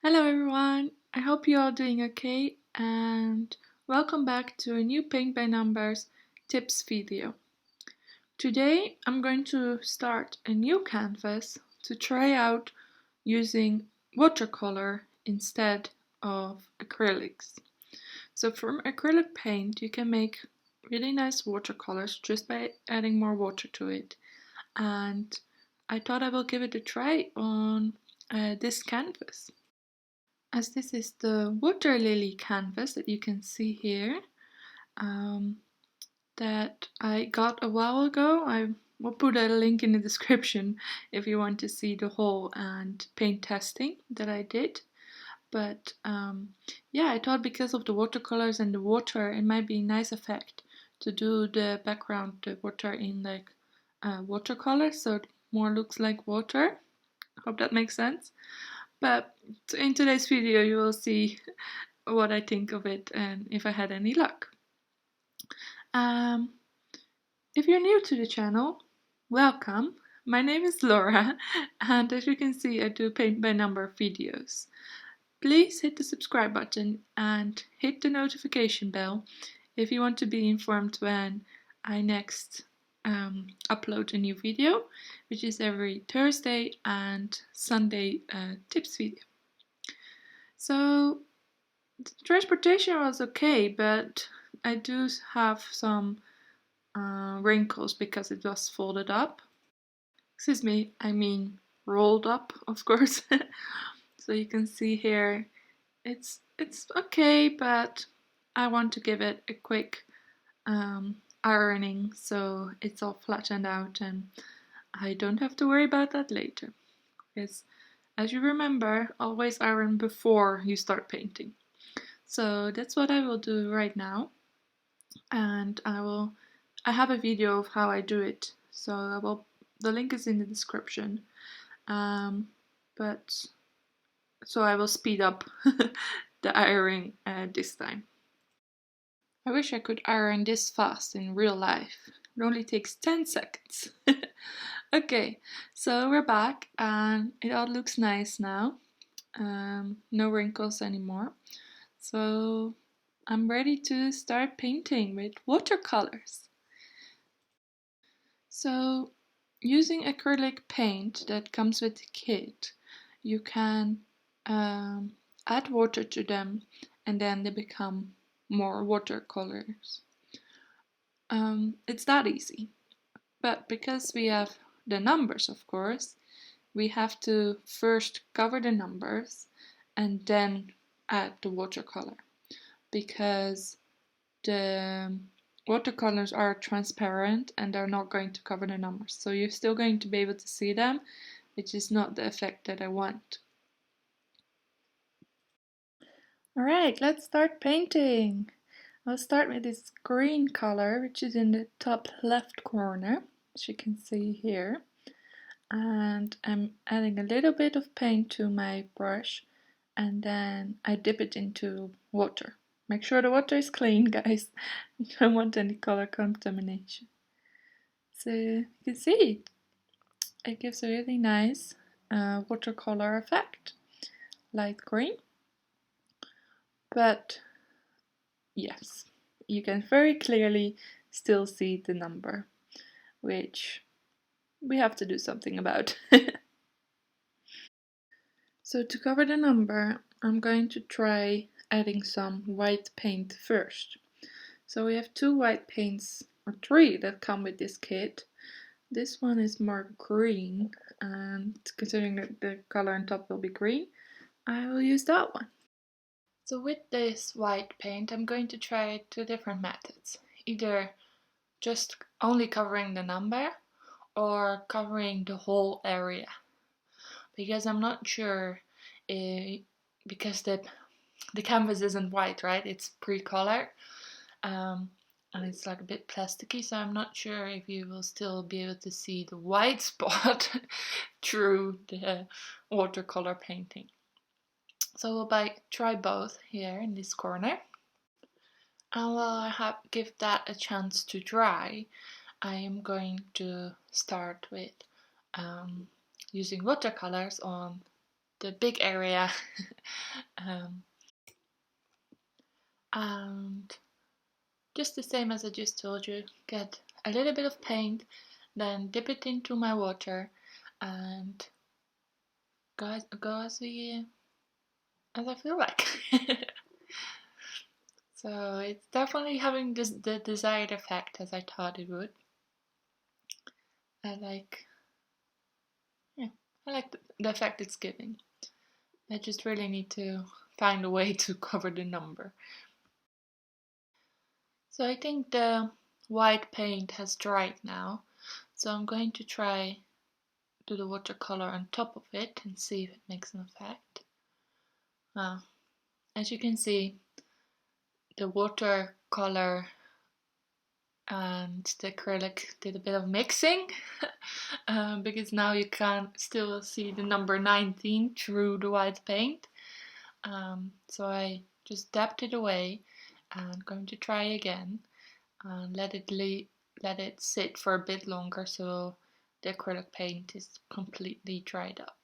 Hello everyone, I hope you're all doing okay and welcome back to a new Paint by Numbers tips video. Today I'm going to start a new canvas to try out using watercolor instead of acrylics. So from acrylic paint you can make really nice watercolors just by adding more water to it, and I thought I will give it a try on this canvas. As this is the water lily canvas that you can see here, that I got a while ago. I will put a link in the description if you want to see the haul and paint testing that I did. But yeah, I thought because of the watercolors and the water, it might be a nice effect to do the background, the water in like watercolor, so it more looks like water. Hope that makes sense. But in today's video you will see what I think of it and if I had any luck. If you're new to the channel, welcome. My name is Laura, and as you can see I do paint by number videos. Please hit the subscribe button and hit the notification bell if you want to be informed when I next upload a new video, which is every Thursday and Sunday tips video. So the transportation was okay, but I do have some wrinkles because it was folded up. Excuse me, I mean rolled up, of course. So you can see here, it's okay, but I want to give it a quick ironing so it's all flattened out and I don't have to worry about that later. Because as you remember, always iron before you start painting. So that's what I will do right now, and I have a video of how I do it, so the link is in the description. But so I will speed up the ironing this time. I wish I could iron this fast in real life. It only takes 10 seconds. Okay, so we're back and it all looks nice now. No wrinkles anymore. So I'm ready to start painting with watercolors. So using acrylic paint that comes with the kit, you can add water to them and then they become more watercolors. It's that easy. But because we have the numbers, of course, we have to first cover the numbers and then add the watercolor, because the watercolors are transparent and they're not going to cover the numbers. So you're still going to be able to see them, which is not the effect that I want. Alright, let's start painting. I'll start with this green color, which is in the top left corner, as you can see here. And I'm adding a little bit of paint to my brush and then I dip it into water. Make sure the water is clean, guys. I don't want any color contamination. So you can see it gives a really nice watercolor effect, light green. But yes, you can very clearly still see the number, which we have to do something about. So to cover the number, I'm going to try adding some white paint first. So we have two white paints, or three, that come with this kit. This one is more green, and considering that the color on top will be green, I will use that one. So with this white paint, I'm going to try two different methods. Either just only covering the number or covering the whole area. Because I'm not sure, because the canvas isn't white, right? It's pre-colored. And it's like a bit plasticky, so I'm not sure if you will still be able to see the white spot through the watercolor painting. So we'll try both here in this corner. And while I give that a chance to dry, I am going to start with using watercolors on the big area. And just the same as I just told you, get a little bit of paint, then dip it into my water and go as I feel like. So it's definitely having the desired effect as I thought it would. I like the effect it's giving. I just really need to find a way to cover the number. So I think the white paint has dried now. So I'm going to try do the watercolor on top of it and see if it makes an effect. As you can see, the watercolor and the acrylic did a bit of mixing because now you can still see the number 19 through the white paint. So I just dabbed it away and I'm going to try again and let it sit for a bit longer so the acrylic paint is completely dried up.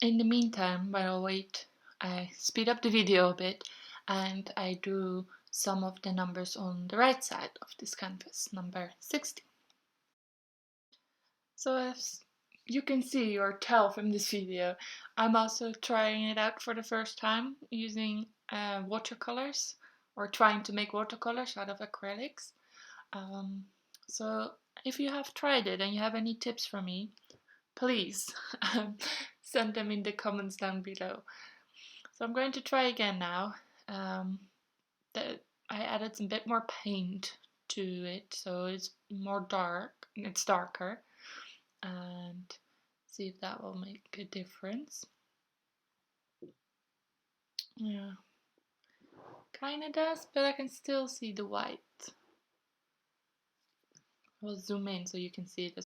In the meantime, while I wait, I speed up the video a bit and I do some of the numbers on the right side of this canvas, number 60. So as you can see or tell from this video, I'm also trying it out for the first time using watercolors or trying to make watercolors out of acrylics. So if you have tried it and you have any tips for me, please send them in the comments down below. So I'm going to try again now. I added some bit more paint to it, so it's more dark. It's darker, and see if that will make a difference. Yeah, kind of does, but I can still see the white. I'll zoom in so you can see it.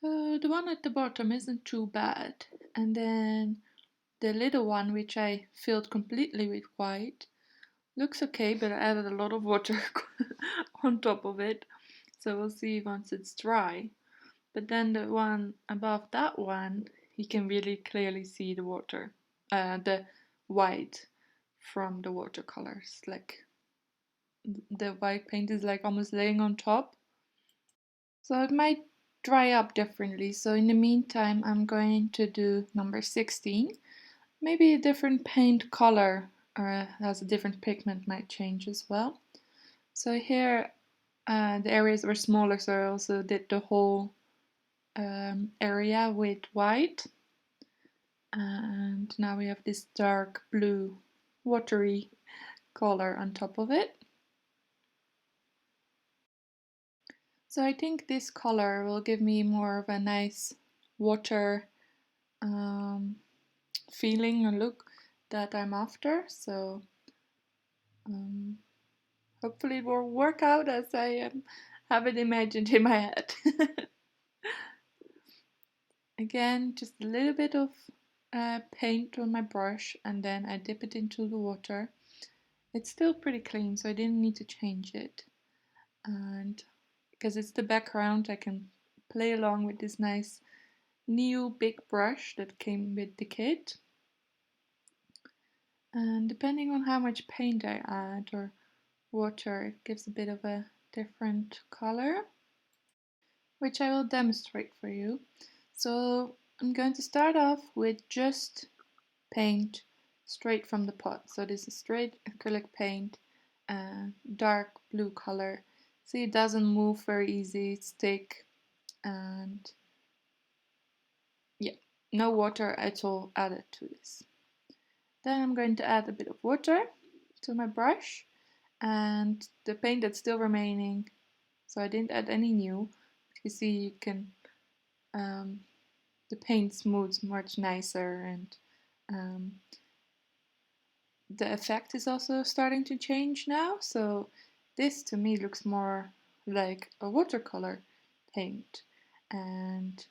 The one at the bottom isn't too bad, and then the little one, which I filled completely with white, looks okay, but I added a lot of water on top of it, so we'll see once it's dry. But then the one above that one, you can really clearly see the water, the white from the watercolors. Like the white paint is like almost laying on top. So it might dry up differently. So in the meantime, I'm going to do number 16. Maybe a different paint color or has a different pigment might change as well. So here the areas were smaller, so I also did the whole area with white. And now we have this dark blue watery color on top of it. So I think this color will give me more of a nice water feeling or look that I'm after. So hopefully it will work out as I have it imagined in my head. Again, just a little bit of paint on my brush and then I dip it into the water. It's still pretty clean, so I didn't need to change it. And because it's the background, I can play along with this nice new big brush that came with the kit. And depending on how much paint I add or water, it gives a bit of a different color, which I will demonstrate for you. So I'm going to start off with just paint straight from the pot. So this is straight acrylic paint, dark blue color. See, it doesn't move very easy, it's thick, and yeah, no water at all added to this. Then I'm going to add a bit of water to my brush and the paint that's still remaining, so I didn't add any new. You see, you can the paint smooths much nicer, and the effect is also starting to change now. So this to me looks more like a watercolor paint, and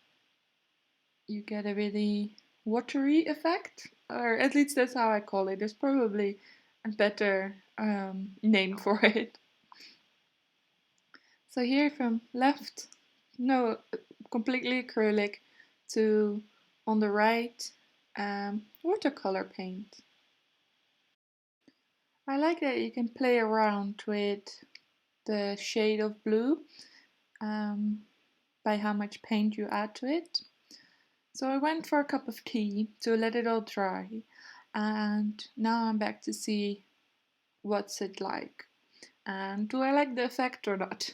you get a really watery effect, or at least that's how I call it. There's probably a better name for it. So here from left, no, completely acrylic to, on the right, watercolor paint. I like that you can play around with the shade of blue by how much paint you add to it. So I went for a cup of tea to let it all dry, and now I'm back to see what's it like. And do I like the effect or not?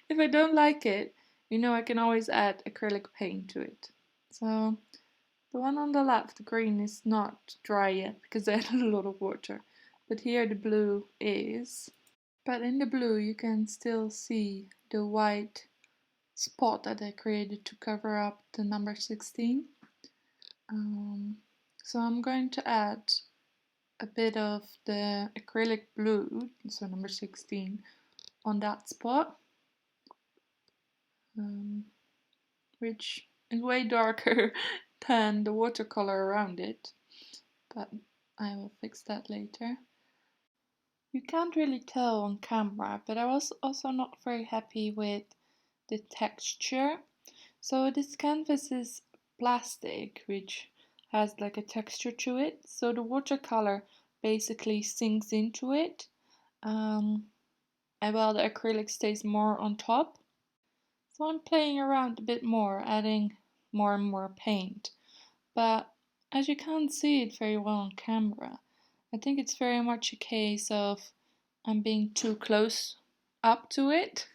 If I don't like it, you know I can always add acrylic paint to it. So the one on the left, the green, is not dry yet because I added a lot of water. But here the blue is. But in the blue you can still see the white spot that I created to cover up the number 16. So I'm going to add a bit of the acrylic blue, so number 16, on that spot, which is way darker than the watercolor around it, but I will fix that later. You can't really tell on camera, but I was also not very happy with the texture. So this canvas is plastic, which has like a texture to it, so the watercolor basically sinks into it, and while the acrylic stays more on top. So I'm playing around a bit more, adding more and more paint, but as you can't see it very well on camera, I think it's very much a case of I'm being too close up to it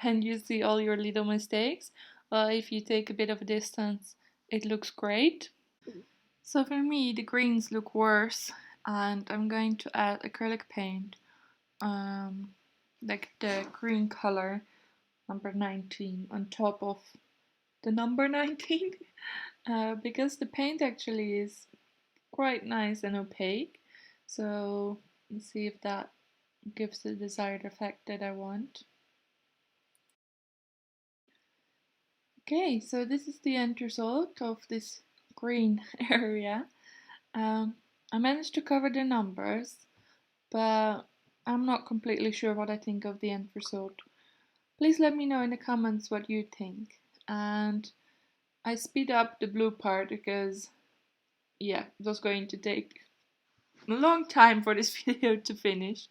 and you see all your little mistakes. Well, if you take a bit of a distance, it looks great. So for me, the greens look worse, and I'm going to add acrylic paint, like the green color, number 19, on top of the number 19, because the paint actually is quite nice and opaque. So let's see if that gives the desired effect that I want. Okay, so this is the end result of this green area. I managed to cover the numbers, but I'm not completely sure what I think of the end result. Please let me know in the comments what you think. And I speed up the blue part because, yeah, it was going to take a long time for this video to finish.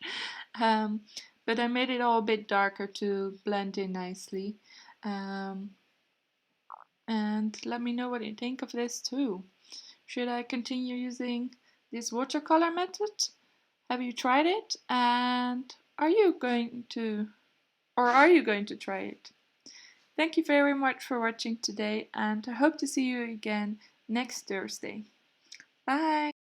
But I made it all a bit darker to blend in nicely. And let me know what you think of this too. Should I continue using this watercolor method? Have you tried it? And are you going to try it? Thank you very much for watching today, and I hope to see you again next Thursday. Bye!